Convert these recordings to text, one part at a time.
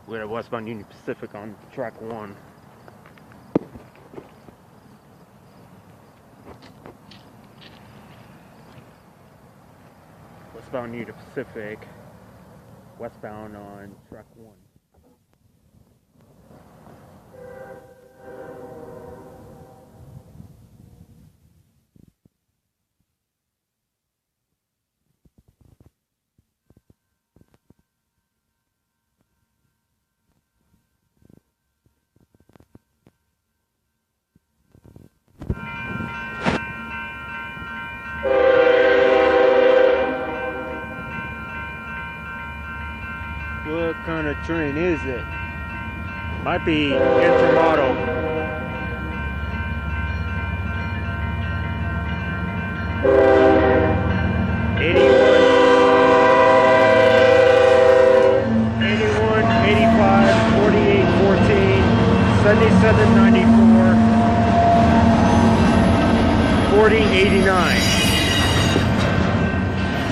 We're at westbound Union Pacific on track 1. Westbound Union Pacific, westbound on track 1. What kind of train is it? Might be Intermodal.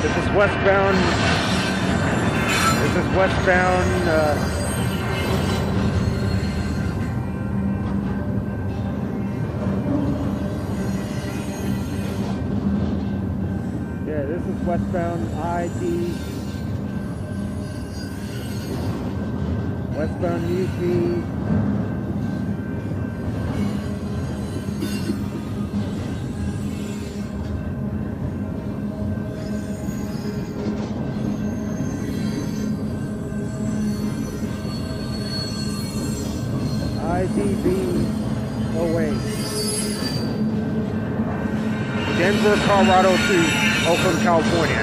This is westbound. Yeah, this is westbound ID. Westbound UP. IDB 08. Denver, Colorado to Oakland, California.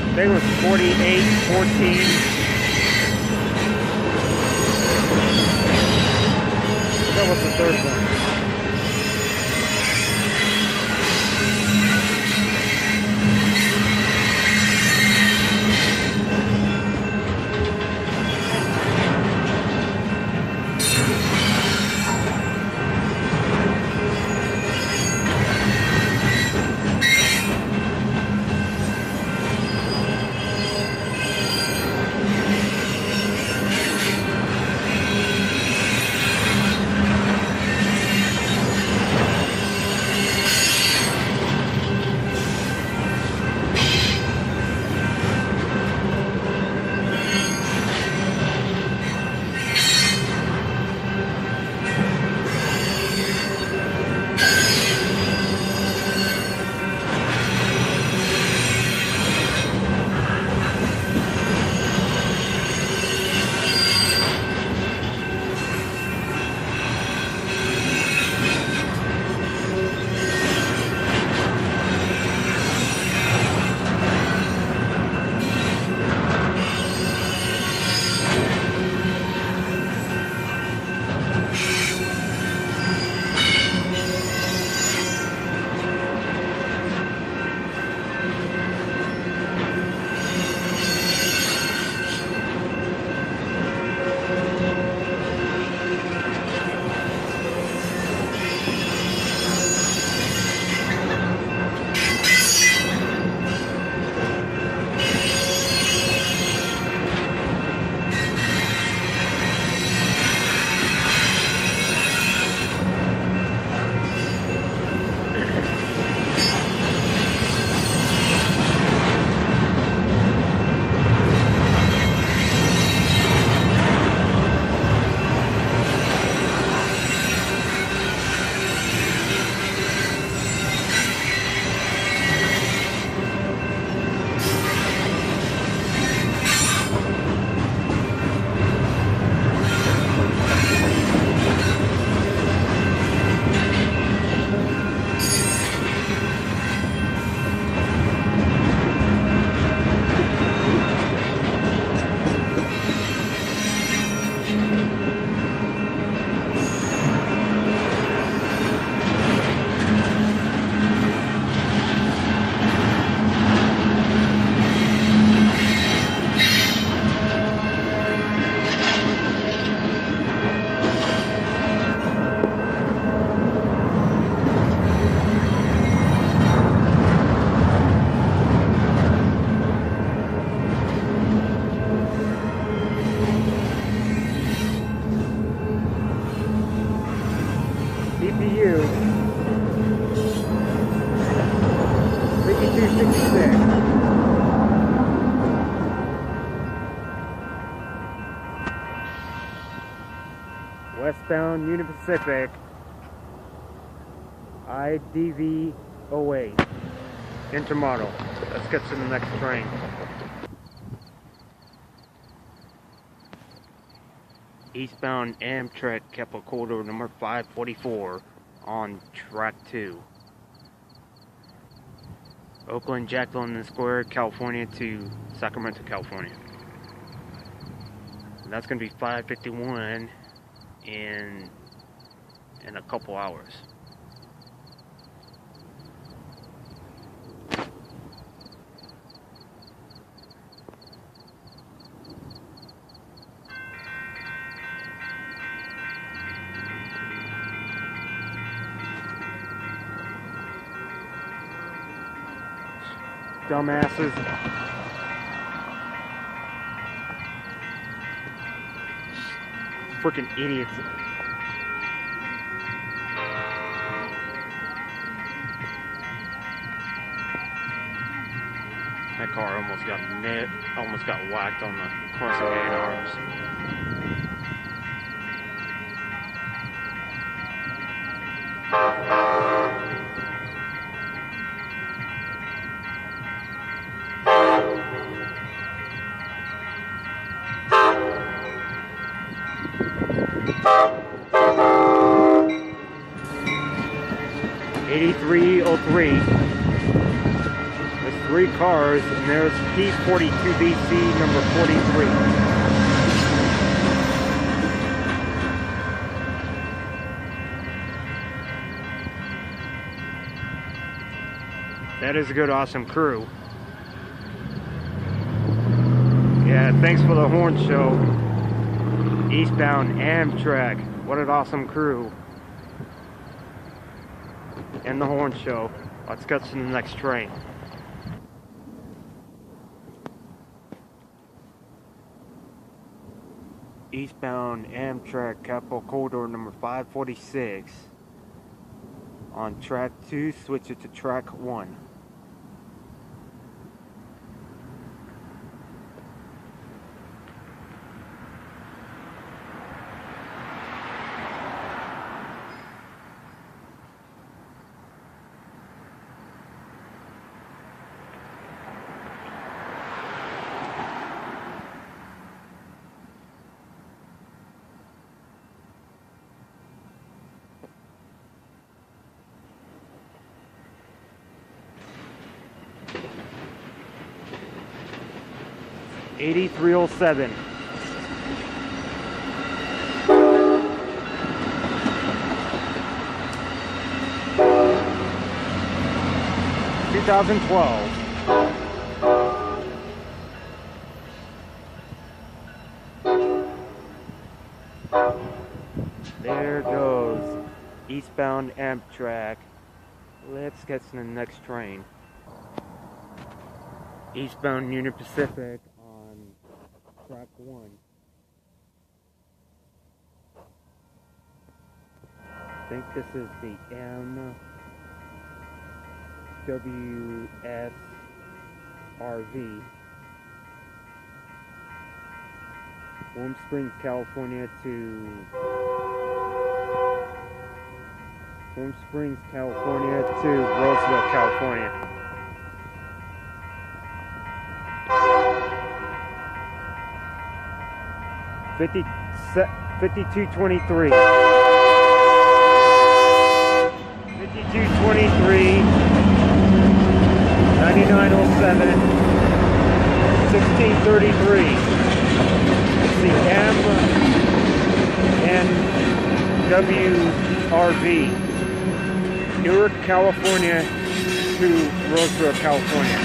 I think it was 4814. That was the third one. 556. Westbound Union Pacific, IDV 08, Intermodal. Let's get to the next train. Eastbound Amtrak Keppel Corridor number 544 on track 2. Oakland, Jacqueline Square, California to Sacramento, California. And that's going to be 5:51 in a couple hours. Dumbasses. Freaking idiots. That car almost got whacked on the crossing gate arms. .8303. There's 3 cars, and there's P42BC number 43. That is a good, awesome crew. Yeah, thanks for the horn show. Eastbound Amtrak. What an awesome crew. And the horn show. Let's get to the next train. Eastbound Amtrak Keppel Corridor number 546 on track 2, switch it to track 1. .8307. ...2012. There goes eastbound Amtrak. Let's get to the next train. Eastbound Union Pacific on track 1. I think this is the MWSRV. Warm Springs, California to Roseville, California. $52.23. 9907. 1633. It's the MNWRV. Newark, California to Roseville, California.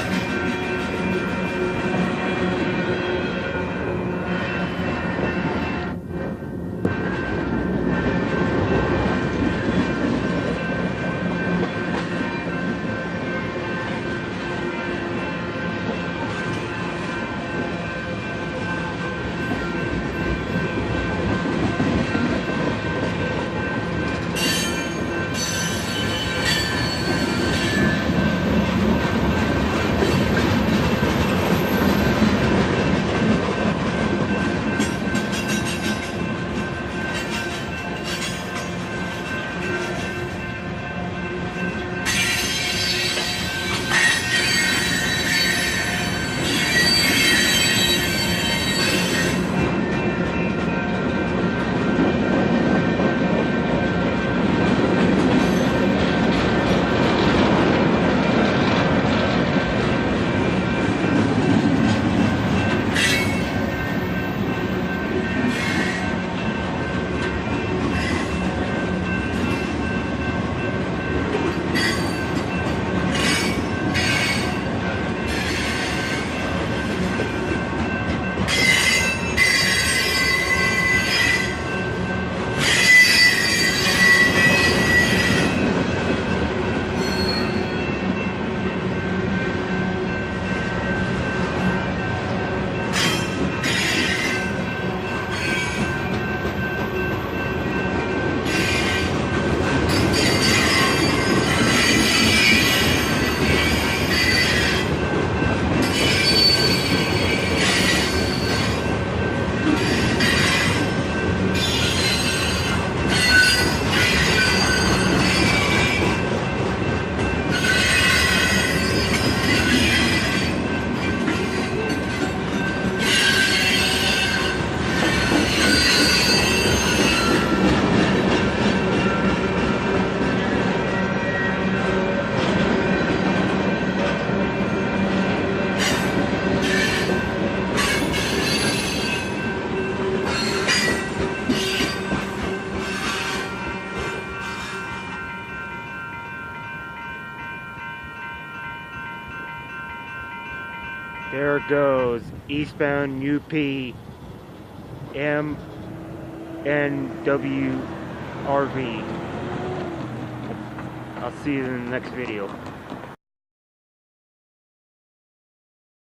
There it goes. Eastbound UP MNW RV. I'll see you in the next video.